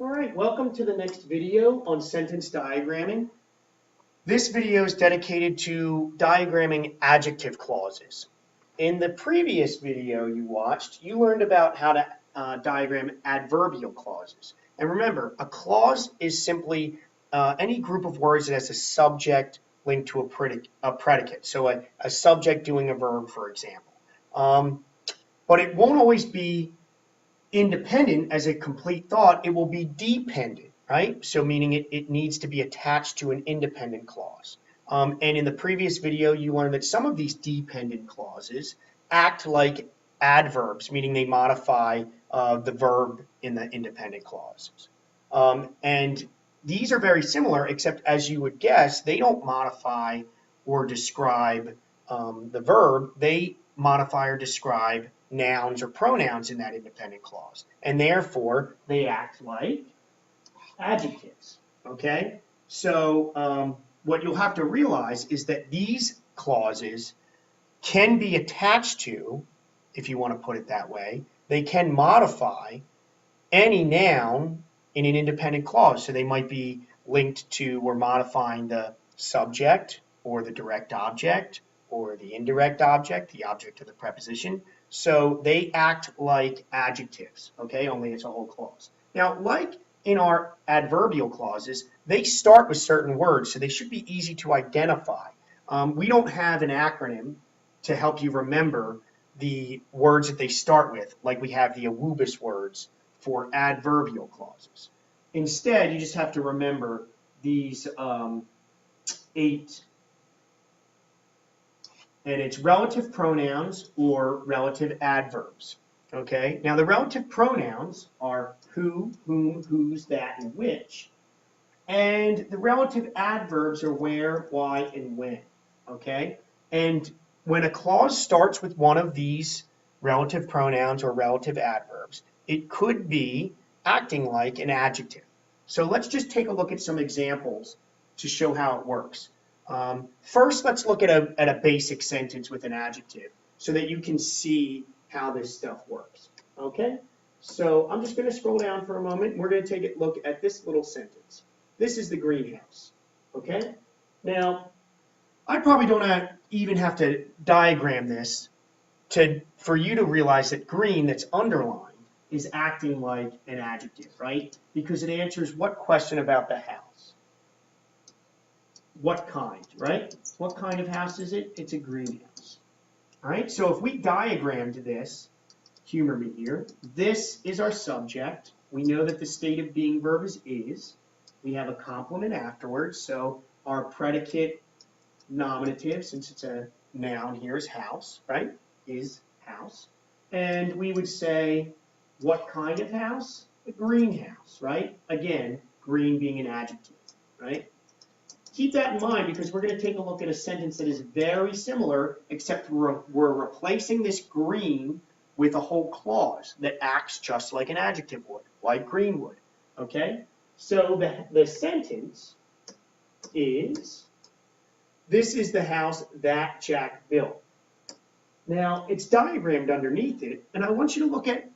All right, welcome to the next video on sentence diagramming. This video is dedicated to diagramming adjective clauses. In the previous video you watched, you learned about how to diagram adverbial clauses. And remember, a clause is simply any group of words that has a subject linked to a predicate. So a subject doing a verb, for example. But it won't always be independent as a complete thought, it will be dependent, right? So meaning it needs to be attached to an independent clause. And in the previous video, you learned that some of these dependent clauses act like adverbs, meaning they modify the verb in the independent clauses. And these are very similar, except as you would guess, they don't modify or describe the verb. They modify or describe nouns or pronouns in that independent clause, and therefore they act like adjectives. Okay, so what you'll have to realize is that these clauses can be attached to, if you want to put it that way, they can modify any noun in an independent clause. So they might be linked to or modifying the subject or the direct object or the indirect object, the object of the preposition. So they act like adjectives, okay, only it's a whole clause. Now, like in our adverbial clauses, they start with certain words, so they should be easy to identify. We don't have an acronym to help you remember the words that they start with, like we have the AWUBIS words for adverbial clauses. Instead, you just have to remember these 8. And it's relative pronouns or relative adverbs. Okay, now the relative pronouns are who, whom, whose, that, and which. And the relative adverbs are where, why, and when. Okay, and when a clause starts with one of these relative pronouns or relative adverbs, it could be acting like an adjective. So let's just take a look at some examples to show how it works. First, let's look at a basic sentence with an adjective so that you can see how this stuff works. Okay, so I'm just going to scroll down for a moment. We're going to take a look at this little sentence. This is the greenhouse. Okay, now I probably don't even have to diagram this for you to realize that green that's underlined is acting like an adjective, right? Because it answers what question about the house? What kind, right? What kind of house is it? It's a greenhouse. All right, so if we diagrammed this, humor me here, this is our subject. We know that the state of being verb is. We have a complement afterwards, so our predicate nominative, since it's a noun here, is house, right? Is house. And we would say, what kind of house? A greenhouse, right? Again, green being an adjective, right? Keep that in mind because we're going to take a look at a sentence that is very similar, except we're replacing this green with a whole clause that acts just like an adjective would, like green would. Okay? So the sentence is, this is the house that Jack built. Now, it's diagrammed underneath it, and I want you to look at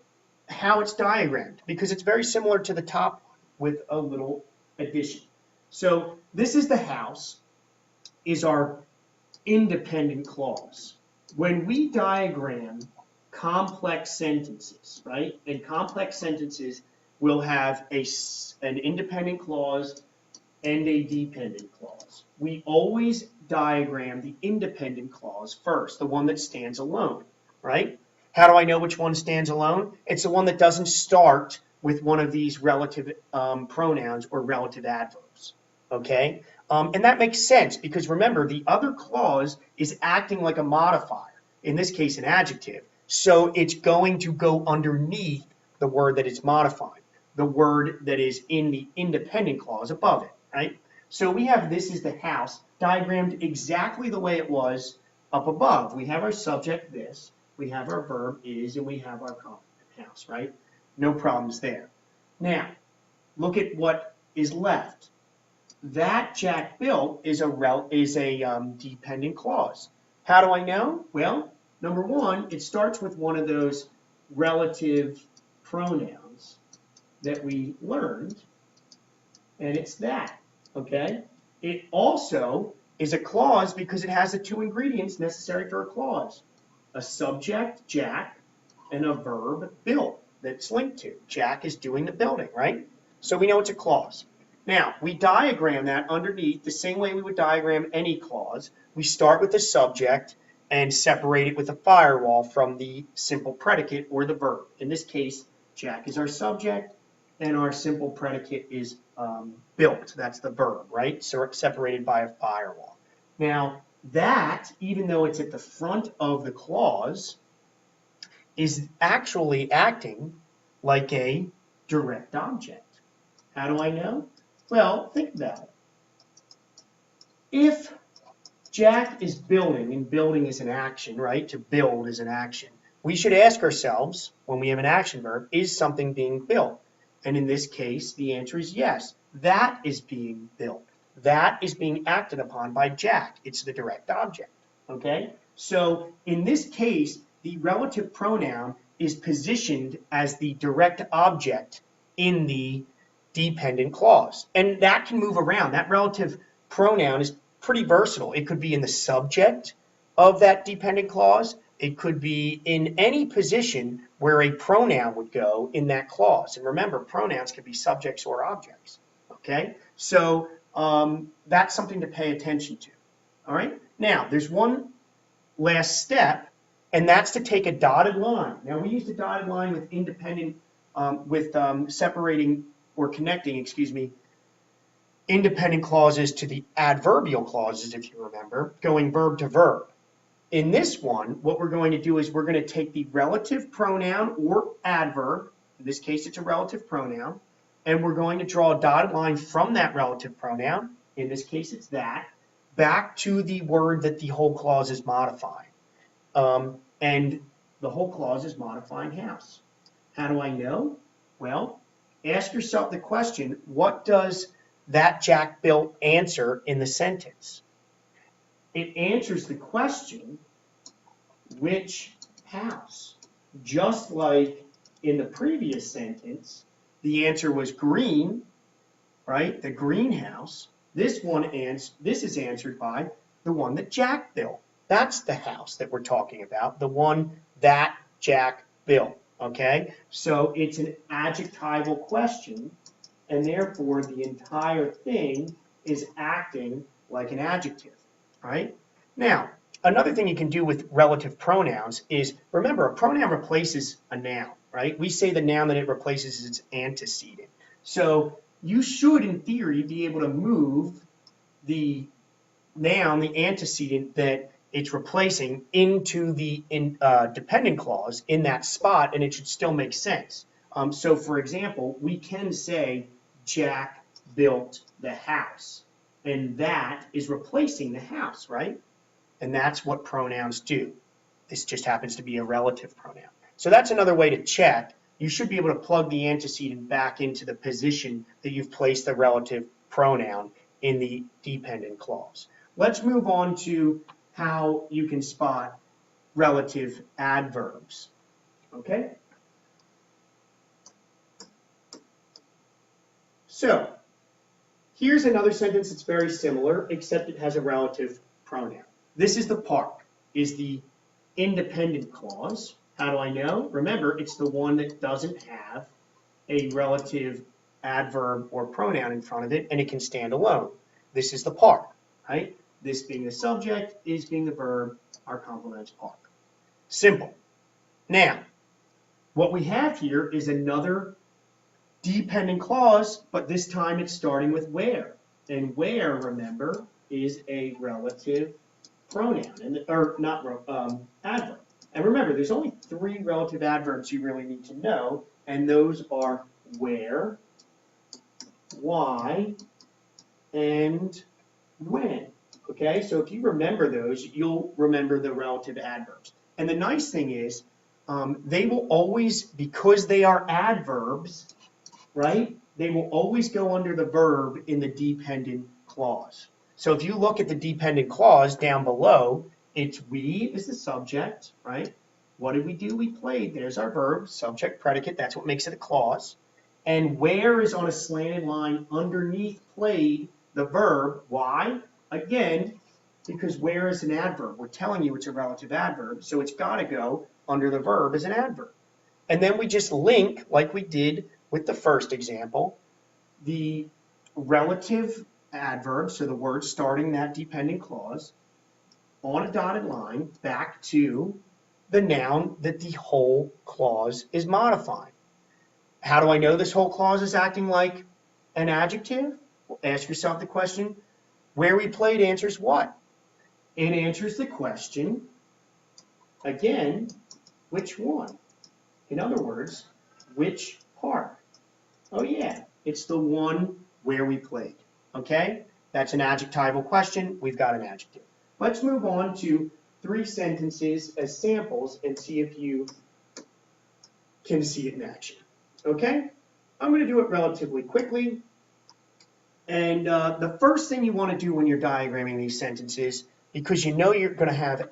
how it's diagrammed because it's very similar to the top one with a little addition. So this is the house, is our independent clause. When we diagram complex sentences, right, and complex sentences will have an independent clause and a dependent clause. We always diagram the independent clause first, the one that stands alone, right? How do I know which one stands alone? It's the one that doesn't start with one of these relative pronouns or relative adverbs. Okay, and that makes sense because remember the other clause is acting like a modifier, in this case an adjective, so it's going to go underneath the word that it's modifying, the word that is in the independent clause above it, right? So we have this is the house diagrammed exactly the way it was up above. We have our subject this, we have our verb is, and we have our complement house, right? No problems there. Now, look at what is left. That Jack built is a dependent clause. How do I know? Well, number one, it starts with one of those relative pronouns that we learned, and it's that, okay? It also is a clause because it has the two ingredients necessary for a clause. A subject, Jack, and a verb, built, that's linked to. Jack is doing the building, right? So we know it's a clause. Now, we diagram that underneath the same way we would diagram any clause. We start with the subject and separate it with a firewall from the simple predicate or the verb. In this case, Jack is our subject, and our simple predicate is built. That's the verb, right? So it's separated by a firewall. Now, that, even though it's at the front of the clause, is actually acting like a direct object. How do I know? Well, think about it. If Jack is building, and building is an action, right? To build is an action. We should ask ourselves, when we have an action verb, is something being built? And in this case, the answer is yes. That is being built. That is being acted upon by Jack. It's the direct object, okay? So in this case, the relative pronoun is positioned as the direct object in the dependent clause. And that can move around. That relative pronoun is pretty versatile. It could be in the subject of that dependent clause. It could be in any position where a pronoun would go in that clause. And remember, pronouns can be subjects or objects, okay? So that's something to pay attention to, all right? Now, there's one last step, and that's to take a dotted line. Now, we used a dotted line with independent, separating or connecting, independent clauses to the adverbial clauses, if you remember, going verb to verb. In this one, what we're going to do is we're going to take the relative pronoun or adverb, in this case it's a relative pronoun, and we're going to draw a dotted line from that relative pronoun, in this case it's that, back to the word that the whole clause is modifying. And the whole clause is modifying house. How do I know? Well, ask yourself the question, what does that Jack built answer in the sentence? It answers the question, which house? Just like in the previous sentence, the answer was green, right? The greenhouse. This is answered by the one that Jack built. That's the house that we're talking about, the one that Jack built, okay? So it's an adjectival question, and therefore the entire thing is acting like an adjective, right? Now, another thing you can do with relative pronouns is, remember, a pronoun replaces a noun, right? We say the noun that it replaces is its antecedent. So you should, in theory, be able to move the noun, the antecedent that it's replacing, into the dependent clause in that spot, and it should still make sense. So, for example, we can say Jack built the house, and that is replacing the house, right? And that's what pronouns do. This just happens to be a relative pronoun. So that's another way to check. You should be able to plug the antecedent back into the position that you've placed the relative pronoun in the dependent clause. Let's move on to how you can spot relative adverbs, okay? So, here's another sentence that's very similar, except it has a relative pronoun. This is the park, is the independent clause. How do I know? Remember, it's the one that doesn't have a relative adverb or pronoun in front of it, and it can stand alone. This is the park, right? This being the subject, is being the verb, our complement is park. Simple. Now, what we have here is another dependent clause, but this time it's starting with where. And where, remember, is a relative pronoun, or not adverb. And remember, there's only 3 relative adverbs you really need to know, and those are where, why, and when. Okay, so if you remember those, you'll remember the relative adverbs. And the nice thing is, they will always, because they are adverbs, right, they will always go under the verb in the dependent clause. So if you look at the dependent clause down below, it's we is the subject, right? What did we do? We played. There's our verb, subject, predicate. That's what makes it a clause. And where is on a slanted line underneath played the verb. Why? Again, because where is an adverb. We're telling you it's a relative adverb, so it's got to go under the verb as an adverb. And then we just link, like we did with the first example, the relative adverb, so the word starting that dependent clause, on a dotted line back to the noun that the whole clause is modifying. How do I know this whole clause is acting like an adjective? Well, ask yourself the question, where we played answers what? It answers the question, again, which one? In other words, which part? Oh yeah, it's the one where we played, okay? That's an adjectival question, we've got an adjective. Let's move on to 3 sentences as samples and see if you can see it in action, okay? I'm going to do it relatively quickly. And the first thing you want to do when you're diagramming these sentences, because you know you're going to have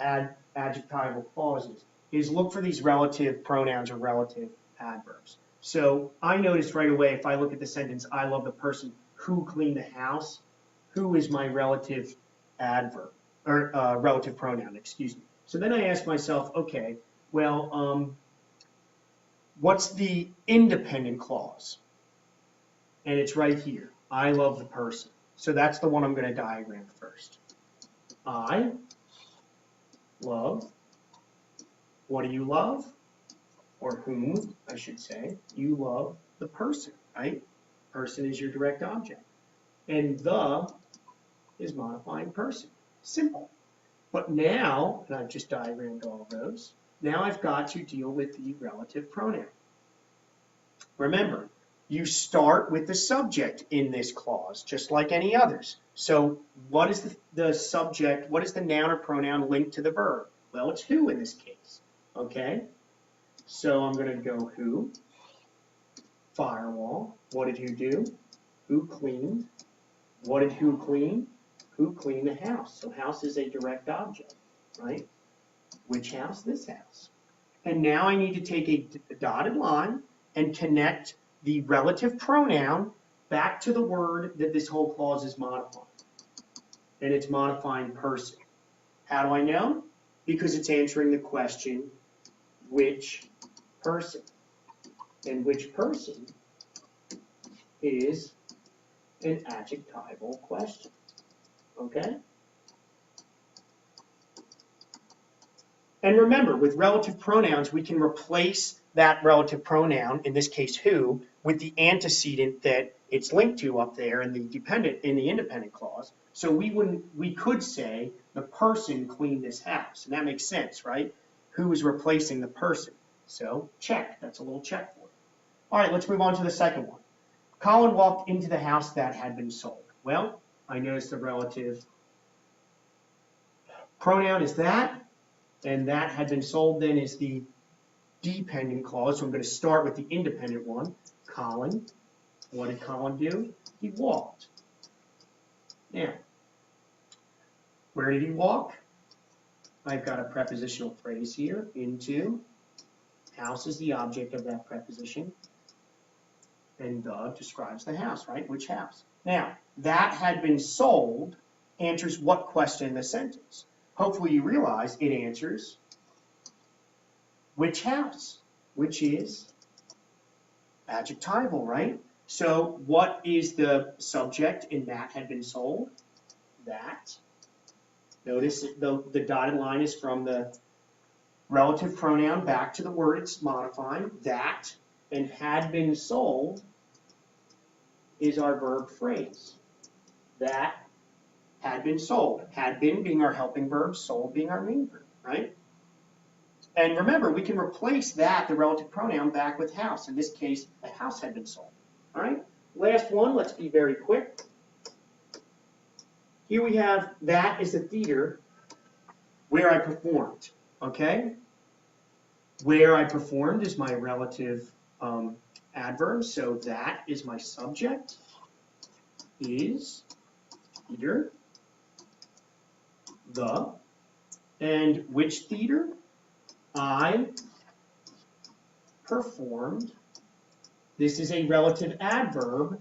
adjectival clauses, is look for these relative pronouns or relative adverbs. So I noticed right away, if I look at the sentence, I love the person who cleaned the house, who is my relative adverb, or relative pronoun, excuse me. So then I ask myself, okay, well, what's the independent clause? And it's right here. I love the person. So that's the one I'm going to diagram first. I love. What do you love? Or whom, I should say. You love the person, right? Person is your direct object. And the is modifying person. Simple. But now, and I've just diagrammed all of those, now I've got to deal with the relative pronoun. Remember, you start with the subject in this clause, just like any others. So what is the subject, what is the noun or pronoun linked to the verb? Well, it's who in this case, okay? So I'm going to go who, firewall, what did who do? Who cleaned? What did who clean? Who cleaned the house? So house is a direct object, right? Which house? This house. And now I need to take a dotted line and connect the relative pronoun back to the word that this whole clause is modifying. And it's modifying person. How do I know? Because it's answering the question, which person? And which person is an adjectival question. Okay? And remember, with relative pronouns, we can replace that relative pronoun, in this case who, with the antecedent that it's linked to up there in the independent clause. So we could say the person cleaned this house, and that makes sense, right? Who is replacing the person? So check, that's a little check for it. All right, let's move on to the second one. Colin walked into the house that had been sold. Well, I noticed the relative pronoun is that, and that had been sold then is the dependent clause. So I'm going to start with the independent one. Colin, what did Colin do? He walked. Now, where did he walk? I've got a prepositional phrase here, into. House is the object of that preposition. And the describes the house, right? Which house? Now, that had been sold answers what question in the sentence? Hopefully you realize it answers which house, which is adjectival, right? So what is the subject in that had been sold? That. Notice the dotted line is from the relative pronoun back to the word it's modifying, that, and had been sold is our verb phrase. That had been sold. Had been being our helping verb, sold being our main verb, right? And remember, we can replace that, the relative pronoun, back with house. In this case, the house had been sold. All right? Last one, let's be very quick. Here we have, that is the theater where I performed. Okay? Where I performed is my relative adverb, so that is my subject, is theater, the, and which theater? I performed This is a relative adverb.